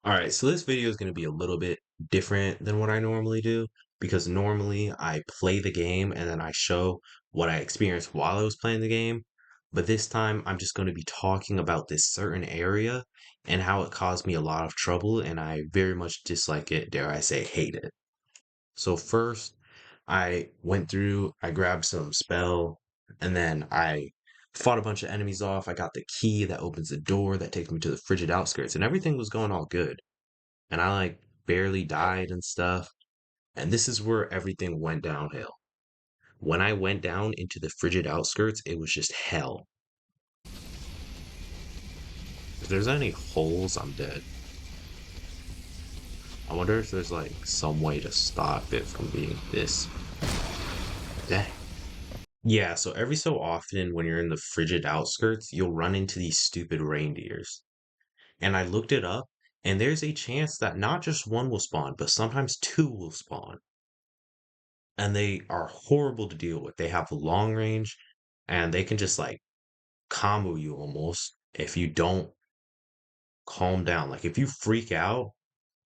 All right, so this video is going to be a little bit different than what I normally do because normally I play the game and then I show what I experienced while I was playing the game. But this time I'm just going to be talking about this certain area and how it caused me a lot of trouble and I very much dislike it, dare I say, hate it. So first, I grabbed some spell, and then I fought a bunch of enemies off. I got the key that opens the door that takes me to the Frigid Outskirts, and everything was going all good and I like barely died and stuff. And this is where everything went downhill. When I went down into the frigid outskirts, it was just hell. If there's any holes, I'm dead. I wonder if there's like some way to stop it from being this. Dang. Yeah, so every so often when you're in the frigid outskirts, you'll run into these stupid reindeers. And I looked it up, and there's a chance that not just one will spawn, but sometimes two will spawn. And they are horrible to deal with. They have long range and they can just like combo you almost if you don't calm down. Like if you freak out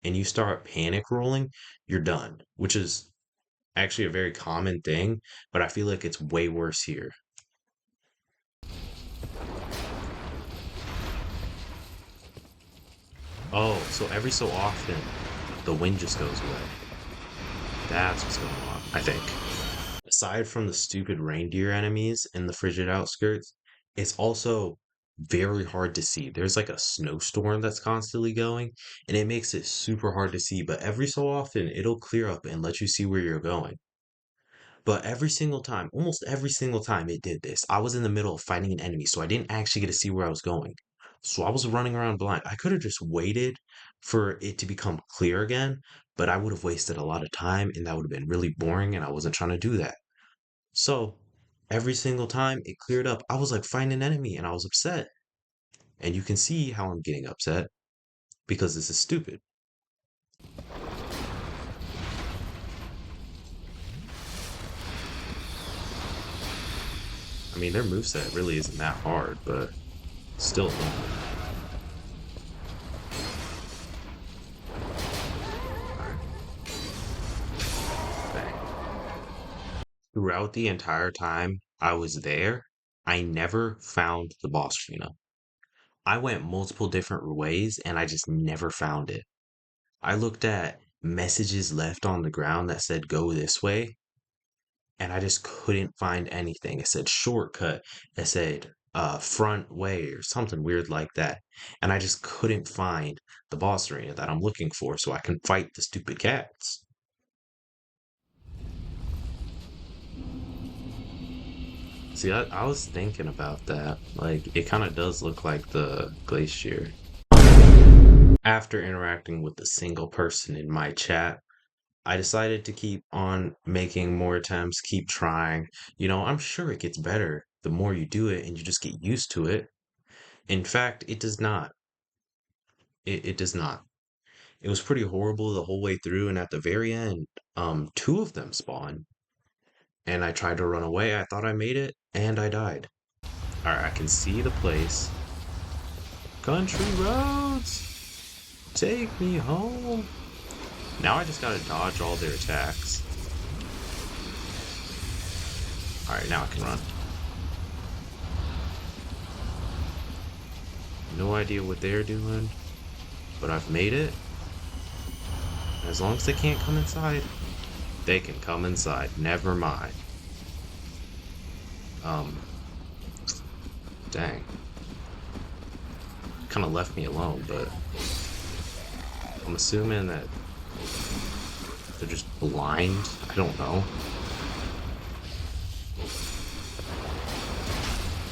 and you start panic rolling, you're done, which is actually a very common thing, but I feel like it's way worse here. Oh, so every so often the wind just goes away. That's what's going on, I think. Aside from the stupid reindeer enemies in the frigid outskirts, it's also very hard to see. There's like a snowstorm that's constantly going, and it makes it super hard to see, but every so often it'll clear up and let you see where you're going. But every single time, almost every single time it did this, I was in the middle of fighting an enemy, so I didn't actually get to see where I was going. So I was running around blind. I could have just waited for it to become clear again, but I would have wasted a lot of time and that would have been really boring, and I wasn't trying to do that. So every single time it cleared up, I was like fighting an enemy and I was upset. And you can see how I'm getting upset because this is stupid. I mean, their moveset really isn't that hard, but still annoying. Alright, bang. Throughout the entire time I was there, I never found the boss arena. I went multiple different ways and I just never found it. I looked at messages left on the ground that said go this way, and I just couldn't find anything. It said shortcut, it said front way or something weird like that. And I just couldn't find the boss arena that I'm looking for so I can fight the stupid cats. See, I was thinking about that. Like, it kind of does look like the glacier. After interacting with a single person in my chat, I decided to keep on making more attempts, keep trying. I'm sure it gets better the more you do it and you just get used to it. In fact, it does not. It does not. It was pretty horrible the whole way through, and at the very end, two of them spawned, and I tried to run away. I thought I made it, and I died. Alright, I can see the place. Country roads, take me home. Now I just gotta dodge all their attacks. Alright, now I can run. No idea what they're doing, but I've made it. As long as they can't come inside, they can come inside. Never mind. Um, Dang. Kind of left me alone, but I'm assuming that they're just blind. I don't know.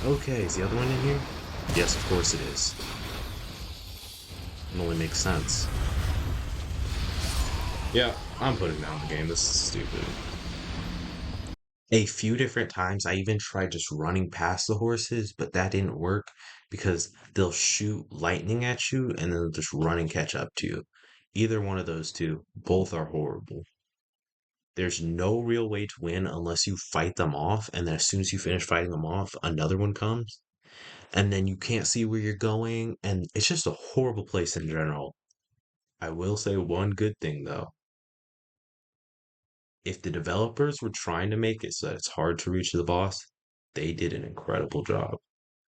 Okay, is the other one in here? Yes, of course it is. It only makes sense. Yeah, I'm putting down the game. This is stupid. A few different times I even tried just running past the horses, but that didn't work because they'll shoot lightning at you and then they'll just run and catch up to you. Either one of those two, both are horrible. There's no real way to win unless you fight them off, and then as soon as you finish fighting them off, another one comes, and then you can't see where you're going, and it's just a horrible place in general. I will say one good thing though. If the developers were trying to make it so that it's hard to reach the boss, they did an incredible job.